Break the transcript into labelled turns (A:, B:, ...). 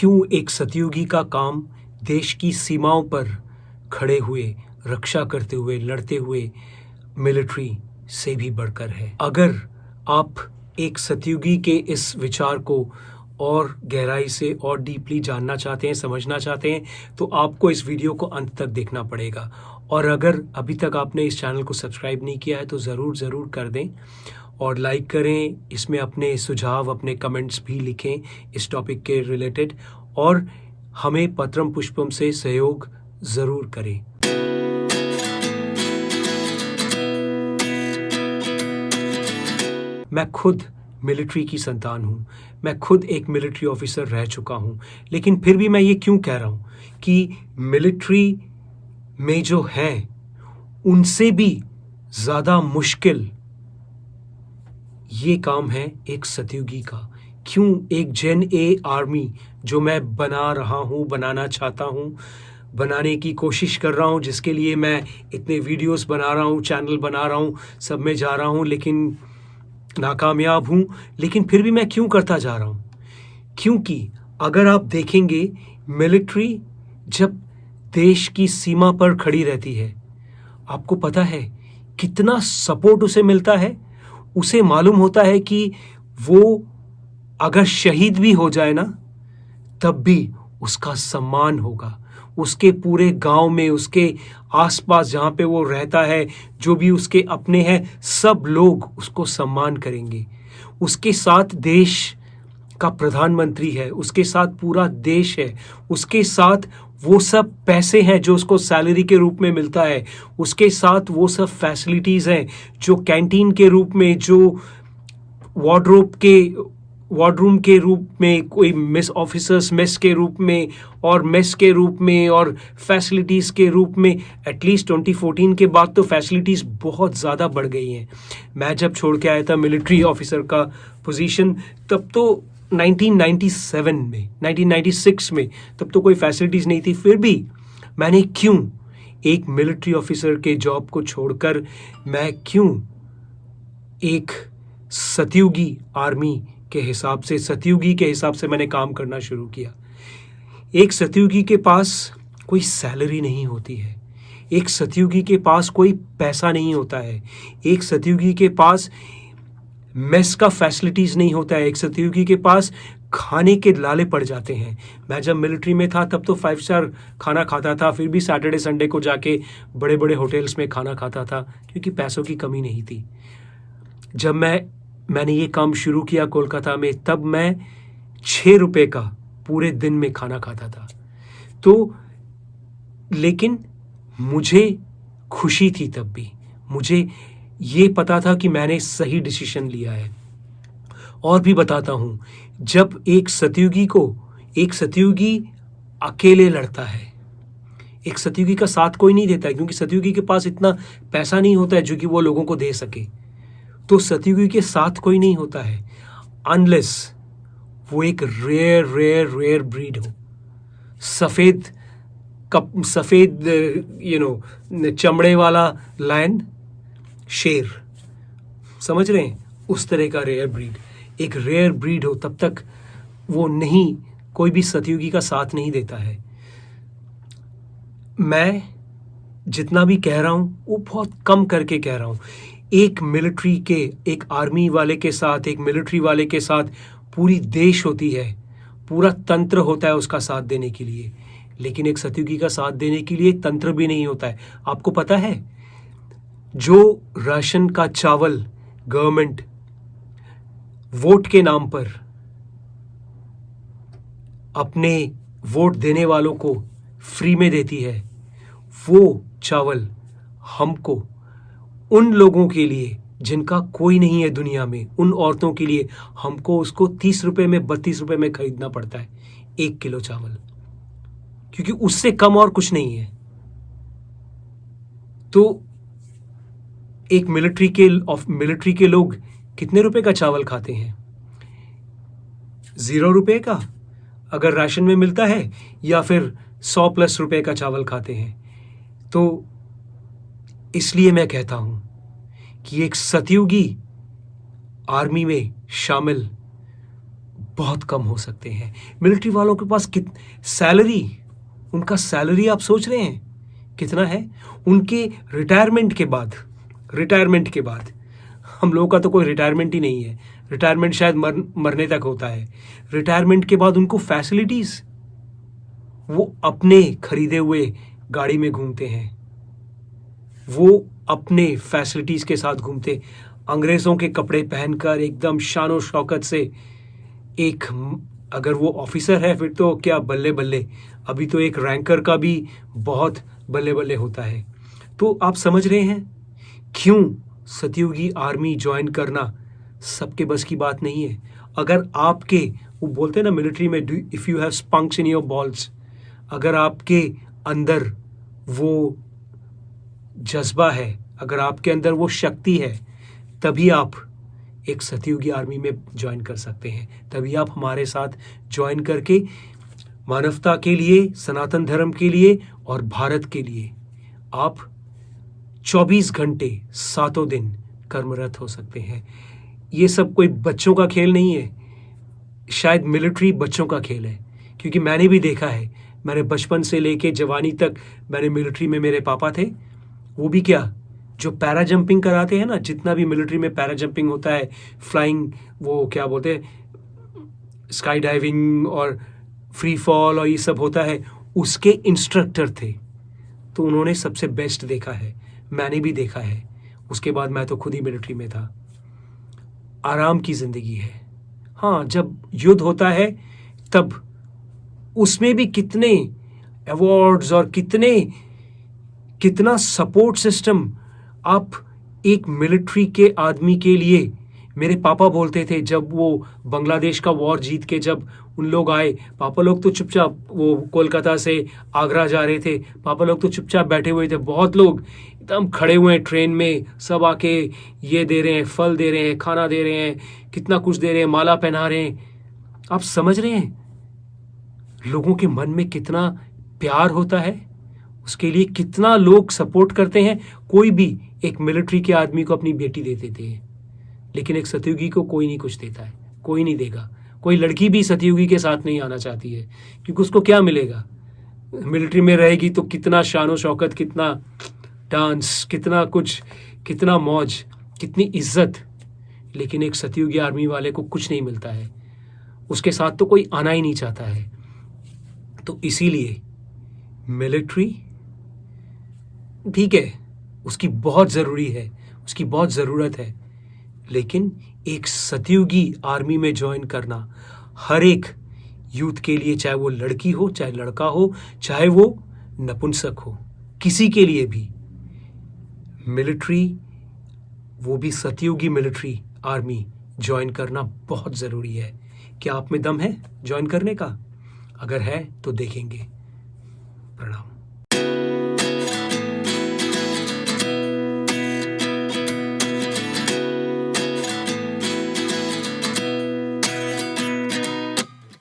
A: क्यों एक सतयुगी का काम देश की सीमाओं पर खड़े हुए, रक्षा करते हुए, लड़ते हुए मिलिट्री से भी बढ़कर है। अगर आप एक सतयुगी के इस विचार को और गहराई से और डीपली जानना चाहते हैं, समझना चाहते हैं, तो आपको इस वीडियो को अंत तक देखना पड़ेगा। और अगर अभी तक आपने इस चैनल को सब्सक्राइब नहीं किया है तो ज़रूर कर दें और लाइक करें। इसमें अपने सुझाव, अपने कमेंट्स भी लिखें इस टॉपिक के रिलेटेड, और हमें पत्रम पुष्पम से सहयोग ज़रूर करें। मैं खुद मिलिट्री की संतान हूँ, मैं खुद एक मिलिट्री ऑफिसर रह चुका हूँ, लेकिन फिर भी मैं ये क्यों कह रहा हूँ कि मिलिट्री में जो हैं उनसे भी ज़्यादा मुश्किल ये काम है एक सतयुगी का। क्यों एक जेन ए आर्मी जो मैं बना रहा हूँ, बनाना चाहता हूँ, बनाने की कोशिश कर रहा हूँ, जिसके लिए मैं इतने वीडियोस बना रहा हूँ, चैनल बना रहा हूँ, सब में जा रहा हूँ, लेकिन नाकामयाब हूँ। लेकिन फिर भी मैं क्यों करता जा रहा हूँ? क्योंकि अगर आप देखेंगे, मिलिट्री जब देश की सीमा पर खड़ी रहती है, आपको पता है कितना सपोर्ट उसे मिलता है। उसे मालूम होता है कि वो अगर शहीद भी हो जाए ना, तब भी उसका सम्मान होगा। उसके पूरे गांव में, उसके आसपास जहाँ पे वो रहता है, जो भी उसके अपने हैं, सब लोग उसको सम्मान करेंगे। उसके साथ देश का प्रधानमंत्री है, उसके साथ पूरा देश है, उसके साथ वो सब पैसे हैं जो उसको सैलरी के रूप में मिलता है, उसके साथ वो सब फैसिलिटीज़ हैं जो कैंटीन के रूप में, जो वार्डरूम के रूप में, कोई मेस ऑफिसर्स मेस के रूप में और मेस के रूप में और फैसिलिटीज़ के रूप में। एटलीस्ट 2014 के बाद तो फैसिलिटीज़ बहुत ज़्यादा बढ़ गई हैं। मैं जब छोड़ के आया था मिलिट्री ऑफिसर का पोजीशन, तब तो 1996 में तब तो कोई फैसिलिटीज़ नहीं थी। फिर भी मैंने क्यों एक मिलिट्री ऑफिसर के जॉब को छोड़कर मैं क्यों एक सतयुगी आर्मी के हिसाब से, सतयुगी के हिसाब से मैंने काम करना शुरू किया। एक सतयुगी के पास कोई सैलरी नहीं होती है, एक सतयुगी के पास कोई पैसा नहीं होता है, एक सतयुगी के पास मेस का फैसिलिटीज़ नहीं होता है, एक सतयुगी के पास खाने के लाले पड़ जाते हैं। मैं जब मिलिट्री में था तब तो 5 स्टार खाना खाता था, फिर भी सैटरडे संडे को जाके बड़े बड़े होटल्स में खाना खाता था, क्योंकि पैसों की कमी नहीं थी। जब मैंने ये काम शुरू किया कोलकाता में, तब मैं 6 रुपए का पूरे दिन में खाना खाता था। तो लेकिन मुझे खुशी थी तब भी, मुझे ये पता था कि मैंने सही डिसीजन लिया है। और भी बताता हूँ, जब एक सतयुगी अकेले लड़ता है, एक सतयुगी का साथ कोई नहीं देता है, क्योंकि सतयुगी के पास इतना पैसा नहीं होता है जो कि वो लोगों को दे सके। तो सतयुगी के साथ कोई नहीं होता है अनलेस वो एक रेयर ब्रीड हो। सफेद चमड़े वाला लायन, शेर, समझ रहे हैं, उस तरह का रेयर ब्रीड, एक रेयर ब्रीड हो, तब तक वो नहीं, कोई भी सतयुगी का साथ नहीं देता है। मैं जितना भी कह रहा हूं वो बहुत कम करके कह रहा हूं। एक मिलिट्री के, एक आर्मी वाले के साथ, एक मिलिट्री वाले के साथ पूरी देश होती है, पूरा तंत्र होता है उसका साथ देने के लिए। लेकिन एक सतयुगी का साथ देने के लिए तंत्र भी नहीं होता है। आपको पता है, जो राशन का चावल गवर्नमेंट वोट के नाम पर अपने वोट देने वालों को फ्री में देती है, वो चावल हमको, उन लोगों के लिए जिनका कोई नहीं है दुनिया में, उन औरतों के लिए, हमको उसको 30 रुपए में, 32 रुपए में खरीदना पड़ता है 1 किलो चावल, क्योंकि उससे कम और कुछ नहीं है। तो एक मिलिट्री के लोग कितने रुपए का चावल खाते हैं? 0 रुपए का अगर राशन में मिलता है, या फिर 100+ रुपए का चावल खाते हैं। तो इसलिए मैं कहता हूं कि एक सतयुगी आर्मी में शामिल बहुत कम हो सकते हैं। मिलिट्री वालों के पास सैलरी, उनका सैलरी आप सोच रहे हैं कितना है? उनके रिटायरमेंट के बाद हम लोगों का तो कोई रिटायरमेंट ही नहीं है। रिटायरमेंट शायद मरने तक होता है। रिटायरमेंट के बाद उनको फैसिलिटीज, वो अपने खरीदे हुए गाड़ी में घूमते हैं, वो अपने फैसिलिटीज के साथ घूमते, अंग्रेजों के कपड़े पहनकर एकदम शानो शौकत से। एक अगर वो ऑफिसर है फिर तो क्या बल्ले बल्ले, अभी तो एक रैंकर का भी बहुत बल्ले बल्ले होता है। तो आप समझ रहे हैं क्यों सतयुगी आर्मी ज्वाइन करना सबके बस की बात नहीं है। अगर आपके, वो बोलते हैं ना मिलिट्री में, if you have spunks in your balls, अगर आपके अंदर वो जज्बा है, अगर आपके अंदर वो शक्ति है, तभी आप एक सतयुगी आर्मी में ज्वाइन कर सकते हैं। तभी आप हमारे साथ ज्वाइन करके मानवता के लिए, सनातन धर्म के लिए और भारत के लिए आप 24 घंटे 7 दिन कर्मरत हो सकते हैं। ये सब कोई बच्चों का खेल नहीं है। शायद मिलिट्री बच्चों का खेल है, क्योंकि मैंने भी देखा है। मैंने बचपन से लेके जवानी तक मैंने मिलिट्री में, मेरे पापा थे, वो भी क्या, जो पैरा जंपिंग कराते हैं ना, जितना भी मिलिट्री में पैरा जंपिंग होता है, फ्लाइंग, वो क्या बोलते हैं, स्काई डाइविंग और फ्री फॉल और ये सब होता है, उसके इंस्ट्रक्टर थे। तो उन्होंने सबसे बेस्ट देखा है, मैंने भी देखा है। उसके बाद मैं तो खुद ही मिलिट्री में था। आराम की जिंदगी है। हाँ, जब युद्ध होता है तब उसमें भी कितने अवार्ड्स और कितना सपोर्ट सिस्टम आप एक मिलिट्री के आदमी के लिए। मेरे पापा बोलते थे, जब वो बांग्लादेश का वॉर जीत के जब उन लोग आए, पापा लोग तो चुपचाप, वो कोलकाता से आगरा जा रहे थे, पापा लोग तो चुपचाप बैठे हुए थे। बहुत लोग एकदम खड़े हुए हैं ट्रेन में, सब आके ये दे रहे हैं, फल दे रहे हैं, खाना दे रहे हैं, कितना कुछ दे रहे हैं, माला पहना रहे हैं। आप समझ रहे हैं लोगों के मन में कितना प्यार होता है, उसके लिए कितना लोग सपोर्ट करते हैं। कोई भी एक मिलिट्री के आदमी को अपनी बेटी दे देते हैं, लेकिन एक सतयुगी को कोई नहीं कुछ देता है, कोई नहीं देगा। कोई लड़की भी सतयुगी के साथ नहीं आना चाहती है, क्योंकि उसको क्या मिलेगा? मिलिट्री में रहेगी तो कितना शानो शौकत, कितना डांस, कितना कुछ, कितना मौज, कितनी इज्जत, लेकिन एक सतयुगी आर्मी वाले को कुछ नहीं मिलता है। उसके साथ तो कोई आना ही नहीं चाहता है। तो इसीलिए मिलिट्री ठीक है, उसकी बहुत ज़रूरी है, उसकी बहुत ज़रूरत है, लेकिन एक सतयुगी आर्मी में ज्वाइन करना हर एक यूथ के लिए, चाहे वो लड़की हो, चाहे लड़का हो, चाहे वो नपुंसक हो, किसी के लिए भी मिलिट्री, वो भी सतयुगी मिलिट्री आर्मी ज्वाइन करना बहुत ज़रूरी है। क्या आप में दम है ज्वाइन करने का? अगर है तो देखेंगे। प्रणाम।